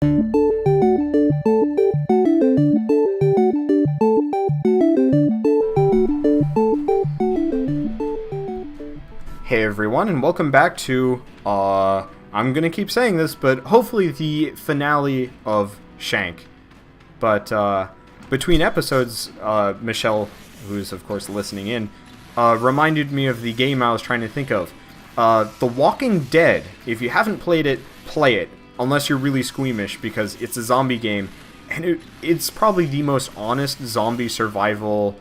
Hey everyone, and welcome back to, I'm gonna keep saying this, but hopefully the finale of Shank. But, between episodes, Michelle, who's of course listening in, reminded me of the game I was trying to think of. The Walking Dead. If you haven't played it, play it. Unless you're really squeamish, because it's a zombie game, and it's probably the most honest zombie survival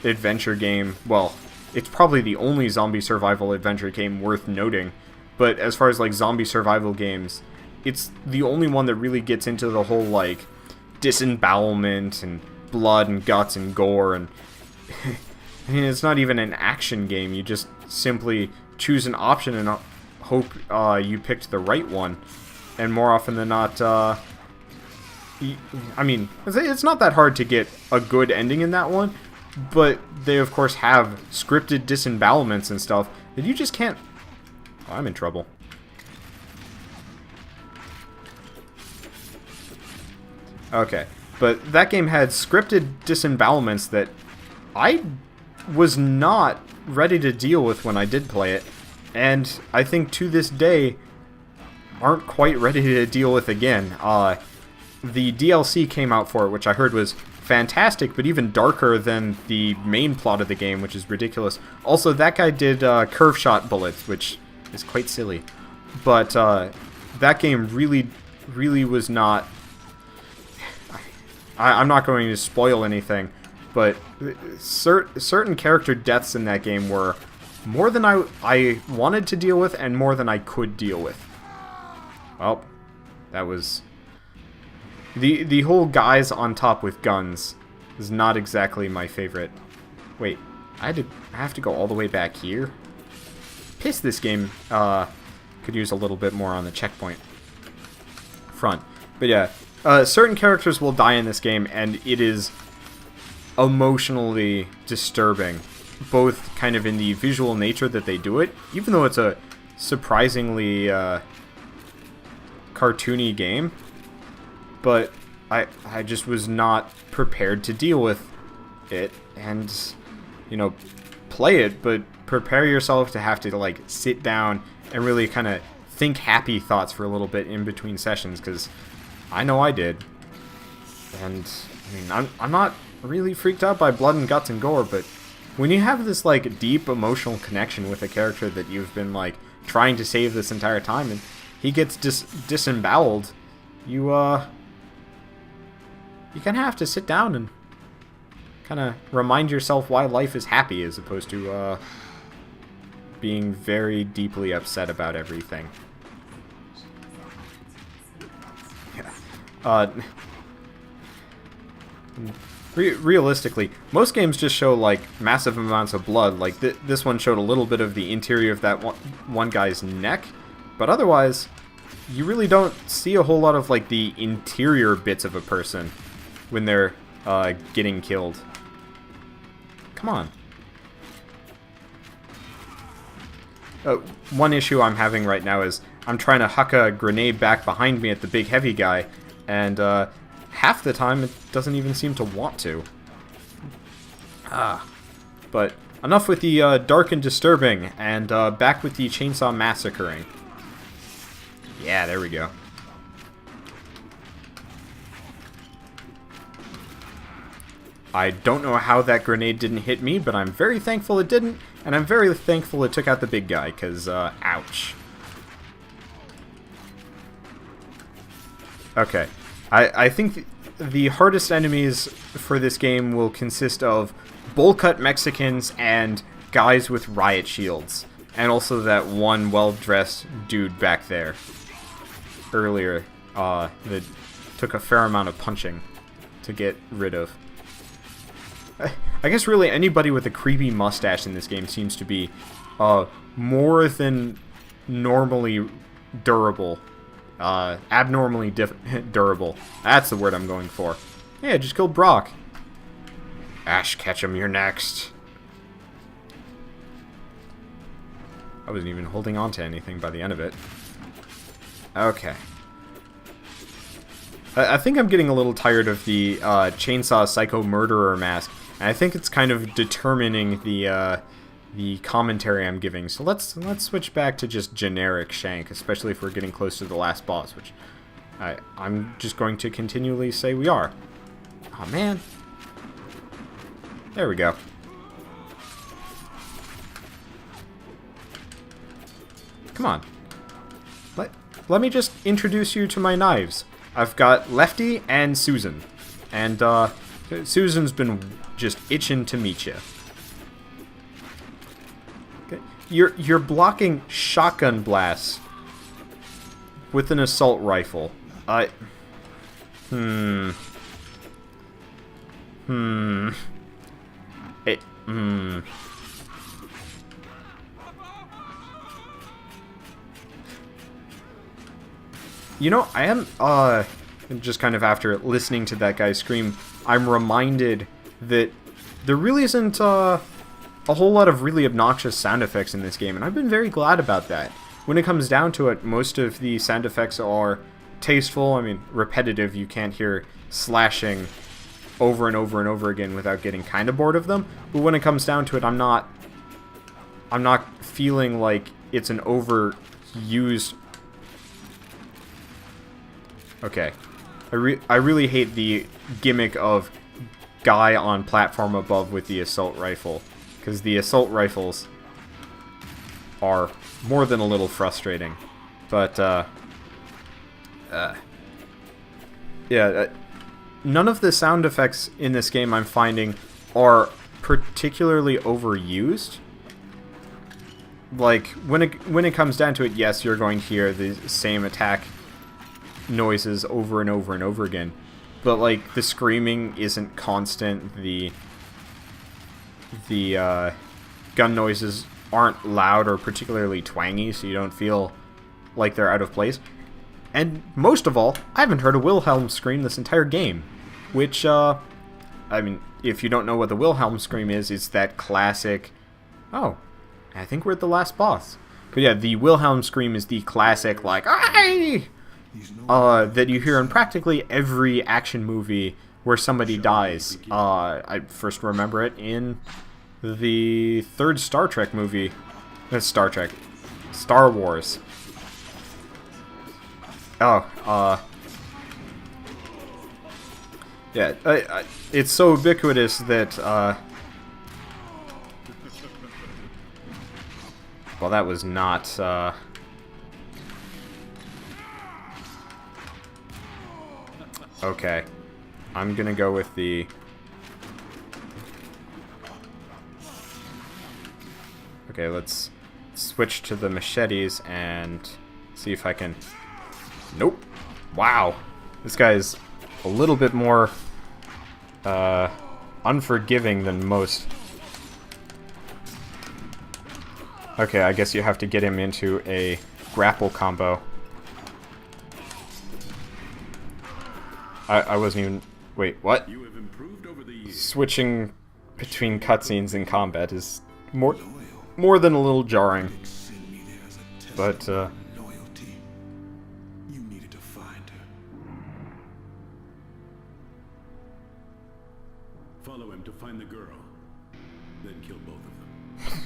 adventure game. Well, it's probably the only zombie survival adventure game worth noting, but as far as like zombie survival games, it's the only one that really gets into the whole like disembowelment and blood and guts and gore, and I mean, it's not even an action game. You just simply choose an option and hope you picked the right one, and more often than not, I mean, it's not that hard to get a good ending in that one. But they, of course, have scripted disembowelments and stuff that you just can't... Oh, I'm in trouble. Okay, but that game had scripted disembowelments that I was not ready to deal with when I did play it, and I think to this day aren't quite ready to deal with again. The DLC came out for it, which I heard was fantastic, but even darker than the main plot of the game, which is ridiculous. Also, that guy did curve shot bullets, which is quite silly. But that game really was not... I'm not going to spoil anything, but certain character deaths in that game were more than I wanted to deal with and more than I could deal with. Well, that was... The whole guys on top with guns is not exactly my favorite. Wait, I have to go all the way back here? Piss, this game could use a little bit more on the checkpoint front. But yeah, certain characters will die in this game, and it is emotionally disturbing. Both kind of in the visual nature that they do it, even though it's a surprisingly cartoony game. But I just was not prepared to deal with it, and, you know, play it, but prepare yourself to have to, like, sit down and really kind of think happy thoughts for a little bit in between sessions, because I know I did. And, I mean, I'm not really freaked out by blood and guts and gore, but when you have this, like, deep emotional connection with a character that you've been, like, trying to save this entire time, and he gets disemboweled, you kind of have to sit down and kind of remind yourself why life is happy, as opposed to being very deeply upset about everything. Yeah. Realistically, most games just show like massive amounts of blood. Like this one showed a little bit of the interior of that one guy's neck, but otherwise, you really don't see a whole lot of like the interior bits of a person when they're getting killed. Come on. One issue I'm having right now is I'm trying to huck a grenade back behind me at the big heavy guy, and half the time it doesn't even seem to want to. But enough with the dark and disturbing, and back with the chainsaw massacring. Yeah, there we go. I don't know how that grenade didn't hit me, but I'm very thankful it didn't, and I'm very thankful it took out the big guy, because, ouch. Okay, I think the hardest enemies for this game will consist of bowl-cut Mexicans and guys with riot shields, and also that one well-dressed dude back there earlier that took a fair amount of punching to get rid of. I guess really anybody with a creepy mustache in this game seems to be more than normally durable. Abnormally durable. That's the word I'm going for. Hey, I just killed Brock. Ash Ketchum, you're next. I wasn't even holding on to anything by the end of it. Okay. I think I'm getting a little tired of the Chainsaw Psycho Murderer mask, and I think it's kind of determining the commentary I'm giving. So let's switch back to just generic Shank, especially if we're getting close to the last boss, which I'm just going to continually say we are. Oh man. There we go. Come on. Let me just introduce you to my knives. I've got Lefty and Susan. And Susan's been just itching to meet you. Okay. You're blocking shotgun blasts with an assault rifle. You know, I am, just kind of after listening to that guy scream, I'm reminded that there really isn't, a whole lot of really obnoxious sound effects in this game, and I've been very glad about that. When it comes down to it, most of the sound effects are tasteful, I mean, repetitive. You can't hear slashing over and over and over again without getting kind of bored of them, but when it comes down to it, I'm not feeling like it's an overused... Okay. I really hate the gimmick of guy on platform above with the assault rifle, because the assault rifles are more than a little frustrating. But, yeah, none of the sound effects in this game I'm finding are particularly overused. Like, when it comes down to it, yes, you're going to hear the same attack noises over and over and over again, but like the screaming isn't constant, the gun noises aren't loud or particularly twangy, so you don't feel like they're out of place. And most of all, I haven't heard a Wilhelm scream this entire game, which I mean, if you don't know what the Wilhelm scream is, it's that classic, oh, I think we're at the last boss. But yeah, the Wilhelm scream is the classic, like, "Aye!" That you hear in practically every action movie where somebody dies. I first remember it in the third Star Trek movie. Star Wars. Oh, yeah, it's so ubiquitous that, well, that was not, okay, I'm gonna go with the... Okay, let's switch to the machetes and see if I can... Nope. Wow. This guy is a little bit more unforgiving than most. Okay, I guess you have to get him into a grapple combo. I wasn't even... Wait, what? You have improved over the years. Switching between cutscenes and combat is more than a little jarring. But, Loyalty. You needed to find her. Follow him to find the girl. Then kill both of them.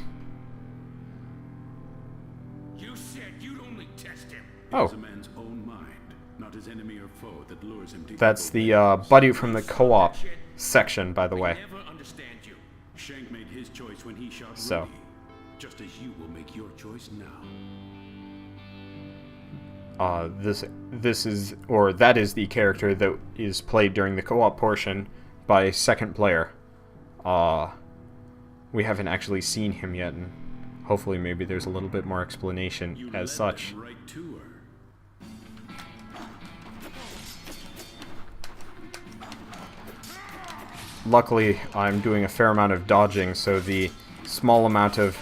You said you'd only test him. Oh. It's a man's own mind, not his enemy or foe, that lures him to that's evil. the buddy from the co-op section, by the way. I never understand you. Shank made his choice when he shot So. Rudy, just as you will make your choice now. This is, or that is the character that is played during the co-op portion by second player. We haven't actually seen him yet, and hopefully maybe there's a little bit more explanation You as led such. them right to her. Luckily, I'm doing a fair amount of dodging, so the small amount of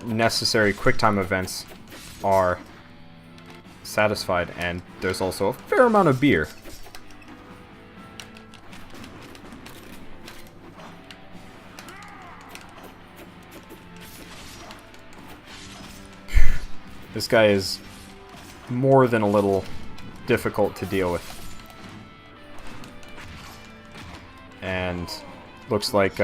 necessary QuickTime events are satisfied, and there's also a fair amount of beer. This guy is more than a little difficult to deal with. And looks like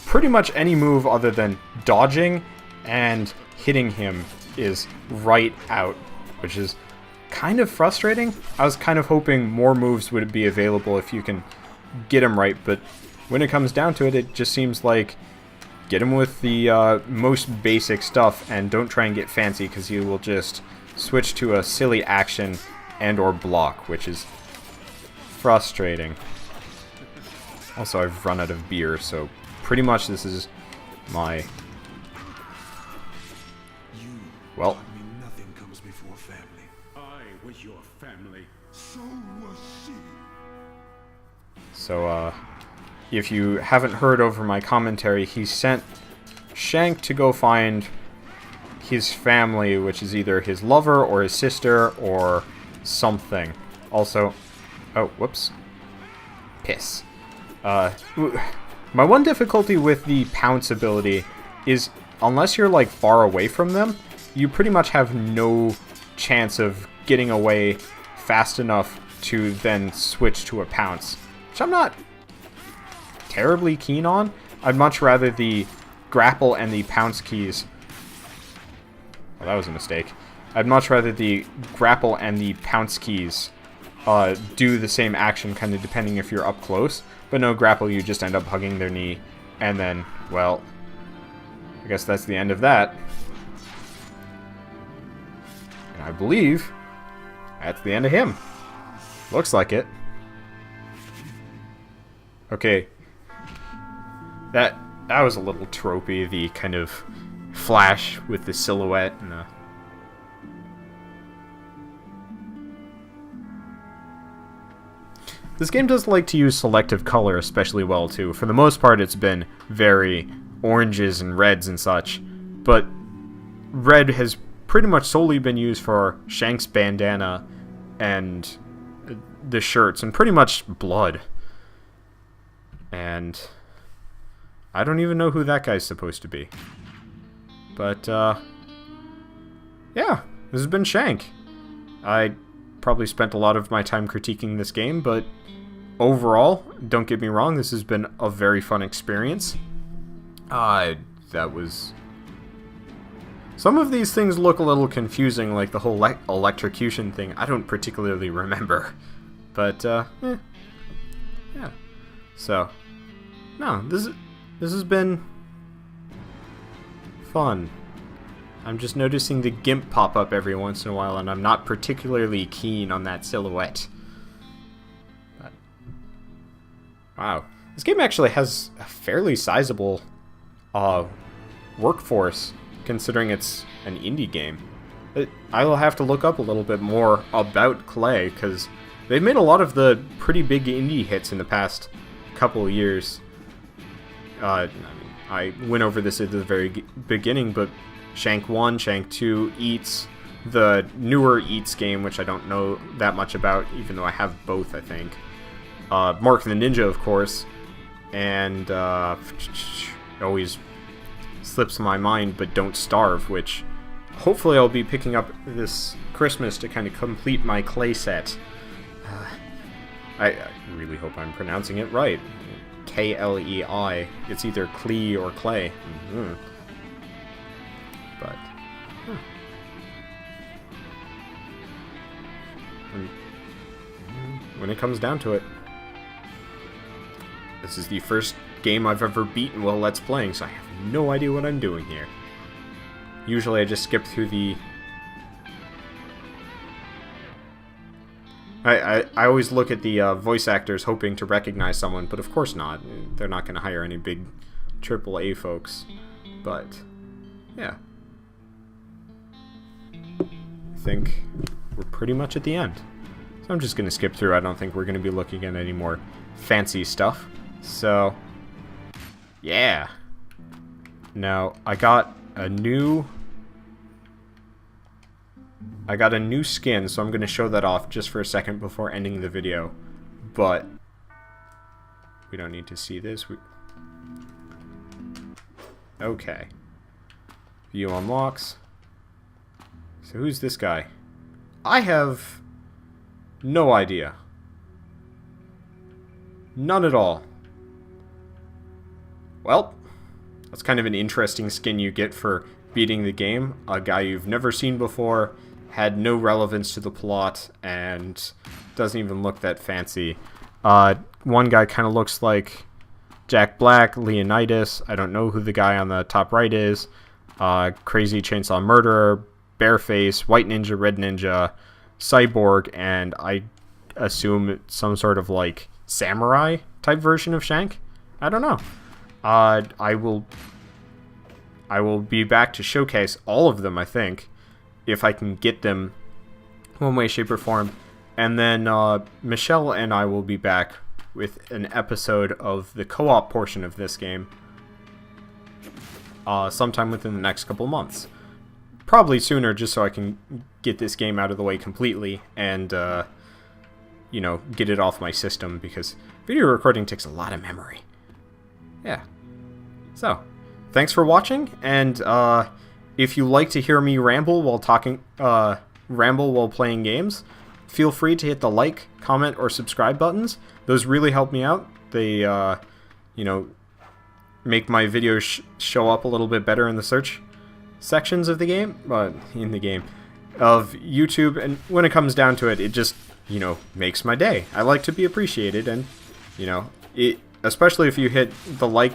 pretty much any move other than dodging and hitting him is right out, which is kind of frustrating. I was kind of hoping more moves would be available if you can get him right, but when it comes down to it, it just seems like get him with the most basic stuff and don't try and get fancy, because you will just switch to a silly action and or block, which is frustrating. Also, I've run out of beer, so pretty much this is my... Well, I mean, nothing comes before family. I was your family. So was she. So, if you haven't heard over my commentary, he sent Shank to go find his family, which is either his lover or his sister or something. Also, oh, whoops. Piss. My one difficulty with the pounce ability is, unless you're, like, far away from them, you pretty much have no chance of getting away fast enough to then switch to a pounce, which I'm not terribly keen on. I'd much rather the grapple and the pounce keys... Oh, that was a mistake. I'd much rather the grapple and the pounce keys do the same action, kind of depending if you're up close. But no grapple, you just end up hugging their knee, and then, well, I guess that's the end of that. And I believe that's the end of him. Looks like it. Okay. That was a little tropey, the kind of flash with the silhouette and the... This game does like to use selective color especially well, too. For the most part, it's been very oranges and reds and such. But red has pretty much solely been used for Shank's bandana and the shirts, and pretty much blood. And I don't even know who that guy's supposed to be. But, yeah, this has been Shank. I probably spent a lot of my time critiquing this game, but overall, don't get me wrong, this has been a very fun experience. That was... Some of these things look a little confusing, like the whole electrocution thing. I don't particularly remember. But, yeah. So, no, this has been fun. I'm just noticing the GIMP pop up every once in a while, and I'm not particularly keen on that silhouette. But, wow. This game actually has a fairly sizable workforce, considering it's an indie game. I will have to look up a little bit more about Clay, because they've made a lot of the pretty big indie hits in the past couple of years. I went over this at the very beginning, but Shank 1, Shank 2, Eats, the newer Eats game, which I don't know that much about, even though I have both, I think. Mark the Ninja, of course, and always slips my mind, but Don't Starve, which hopefully I'll be picking up this Christmas to kind of complete my Clay set. I really hope I'm pronouncing it right. K-L-E-I. It's either Clee or Clay. Mm-hmm. But, when it comes down to it, this is the first game I've ever beaten while Let's Playing, so I have no idea what I'm doing here. Usually I just skip through the... I always look at the voice actors hoping to recognize someone, but of course not. They're not going to hire any big AAA folks. But, yeah. I think we're pretty much at the end. So I'm just going to skip through. I don't think we're going to be looking at any more fancy stuff. So, yeah. Now, I got a new skin, so I'm going to show that off just for a second before ending the video. But we don't need to see this. Okay. View unlocks. So who's this guy? I have No idea. None at all. Well, that's kind of an interesting skin you get for beating the game. A guy you've never seen before, had no relevance to the plot, and doesn't even look that fancy. One guy kind of looks like Jack Black, Leonidas. I don't know who the guy on the top right is. Crazy Chainsaw Murderer, Bareface, White Ninja, Red Ninja, Cyborg, and I assume it's some sort of like samurai type version of Shank. I don't know. I will be back to showcase all of them, I think, if I can get them one way, shape, or form. And then Michelle and I will be back with an episode of the co-op portion of this game sometime within the next couple months. Probably sooner, just so I can get this game out of the way completely and, you know, get it off my system, because video recording takes a lot of memory. Yeah. So, thanks for watching, and if you like to hear me ramble while playing games, feel free to hit the like, comment, or subscribe buttons. Those really help me out. They, you know, make my videos show up a little bit better in the search sections of the game, of YouTube, and when it comes down to it, it just, you know, makes my day. I like to be appreciated, and, you know, especially if you hit the like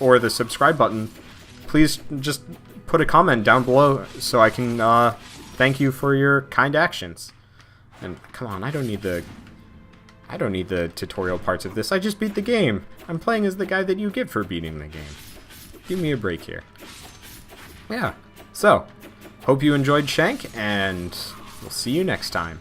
or the subscribe button, please just put a comment down below so I can thank you for your kind actions. And come on, I don't need the tutorial parts of this. I just beat the game. I'm playing as the guy that you get for beating the game. Give me a break here. Yeah. So, hope you enjoyed Shank, and we'll see you next time.